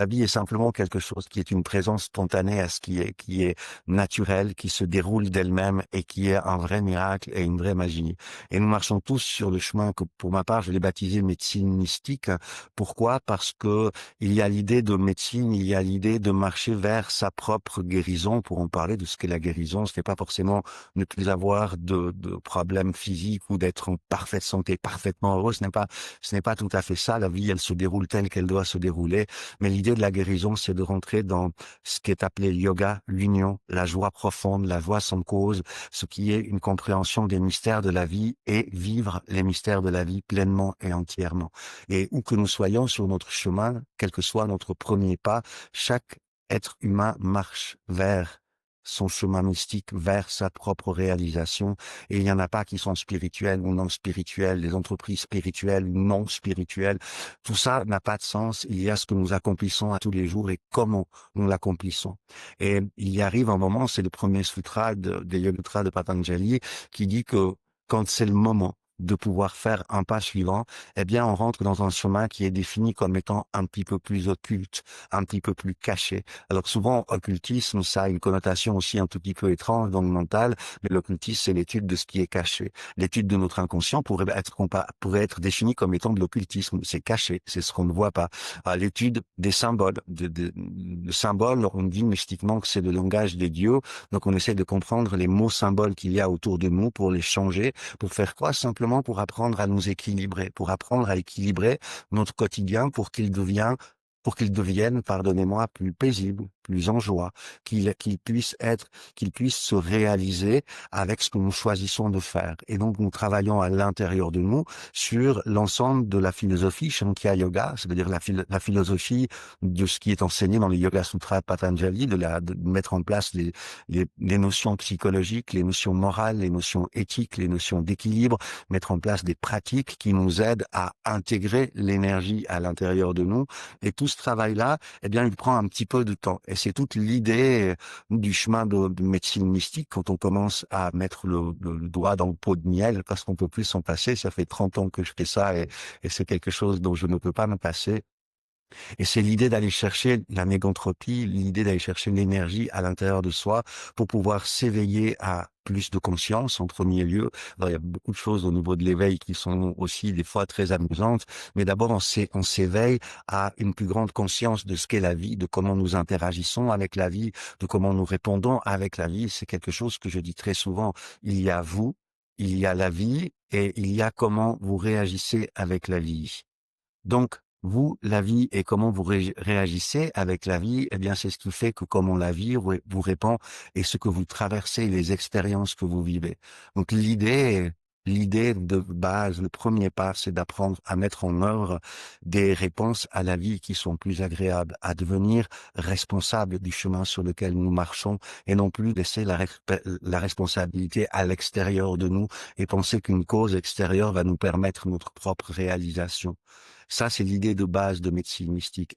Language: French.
La vie est simplement quelque chose qui est une présence spontanée à ce qui est naturel, qui se déroule d'elle-même et qui est un vrai miracle et une vraie magie. Et nous marchons tous sur le chemin que, pour ma part, je l'ai baptisé médecine mystique. Pourquoi? Parce que il y a l'idée de médecine, il y a l'idée de marcher vers sa propre guérison. Pour en parler de ce qu'est la guérison, ce n'est pas forcément ne plus avoir de problèmes physiques ou d'être en parfaite santé, parfaitement heureux. Ce n'est pas tout à fait ça. La vie, elle se déroule telle qu'elle doit se dérouler. Mais l'idée de la guérison, c'est de rentrer dans ce qui est appelé le yoga, l'union, la joie profonde, la joie sans cause, ce qui est une compréhension des mystères de la vie et vivre les mystères de la vie pleinement et entièrement. Et où que nous soyons sur notre chemin, quel que soit notre premier pas, chaque être humain marche vers son chemin mystique, vers sa propre réalisation. Et il n'y en a pas qui sont spirituels ou non spirituels, des entreprises spirituelles ou non spirituelles. Tout ça n'a pas de sens. Il y a ce que nous accomplissons à tous les jours et comment nous l'accomplissons. Et il y arrive un moment, c'est le premier sutra des Yoga Sutras de Patanjali, qui dit que quand c'est le moment de pouvoir faire un pas suivant, eh bien, on rentre dans un chemin qui est défini comme étant un petit peu plus occulte, un petit peu plus caché. Alors souvent, occultisme, ça a une connotation aussi un tout petit peu étrange dans le mental, mais l'occultisme, c'est l'étude de ce qui est caché. L'étude de notre inconscient pourrait être définie comme étant de l'occultisme. C'est caché, c'est ce qu'on ne voit pas. L'étude des symboles, de symboles, on dit mystiquement que c'est le langage des dieux, donc on essaie de comprendre les mots symboles qu'il y a autour de nous pour les changer. Pour faire quoi? Simplement pour apprendre à nous équilibrer, pour apprendre à équilibrer notre quotidien pour qu'il devienne, pardonnez-moi, plus paisible, plus en joie, qu'il puisse se réaliser avec ce que nous choisissons de faire. Et donc, nous travaillons à l'intérieur de nous sur l'ensemble de la philosophie Shankya Yoga, c'est-à-dire la philosophie de ce qui est enseigné dans les Yoga Sutras de Patanjali, de mettre en place les notions psychologiques, les notions morales, les notions éthiques, les notions d'équilibre, mettre en place des pratiques qui nous aident à intégrer l'énergie à l'intérieur de nous. Et tout ce travail-là, eh bien, il prend un petit peu de temps. Et c'est toute l'idée du chemin de médecine mystique quand on commence à mettre le doigt dans le pot de miel, parce qu'on peut plus s'en passer. Ça fait 30 ans que je fais ça et c'est quelque chose dont je ne peux pas me passer. Et c'est l'idée d'aller chercher la négantropie, l'idée d'aller chercher l'énergie à l'intérieur de soi pour pouvoir s'éveiller à plus de conscience en premier lieu. Alors, il y a beaucoup de choses au niveau de l'éveil qui sont aussi des fois très amusantes, mais d'abord on s'éveille à une plus grande conscience de ce qu'est la vie, de comment nous interagissons avec la vie, de comment nous répondons avec la vie. C'est quelque chose que je dis très souvent. Il y a vous, il y a la vie et il y a comment vous réagissez avec la vie. Donc, vous, la vie et comment vous réagissez avec la vie, eh bien, c'est ce qui fait que comment la vie vous répond et ce que vous traversez, les expériences que vous vivez. Donc, l'idée de base, le premier pas, c'est d'apprendre à mettre en œuvre des réponses à la vie qui sont plus agréables, à devenir responsable du chemin sur lequel nous marchons et non plus laisser la responsabilité à l'extérieur de nous et penser qu'une cause extérieure va nous permettre notre propre réalisation. Ça, c'est l'idée de base de médecine mystique.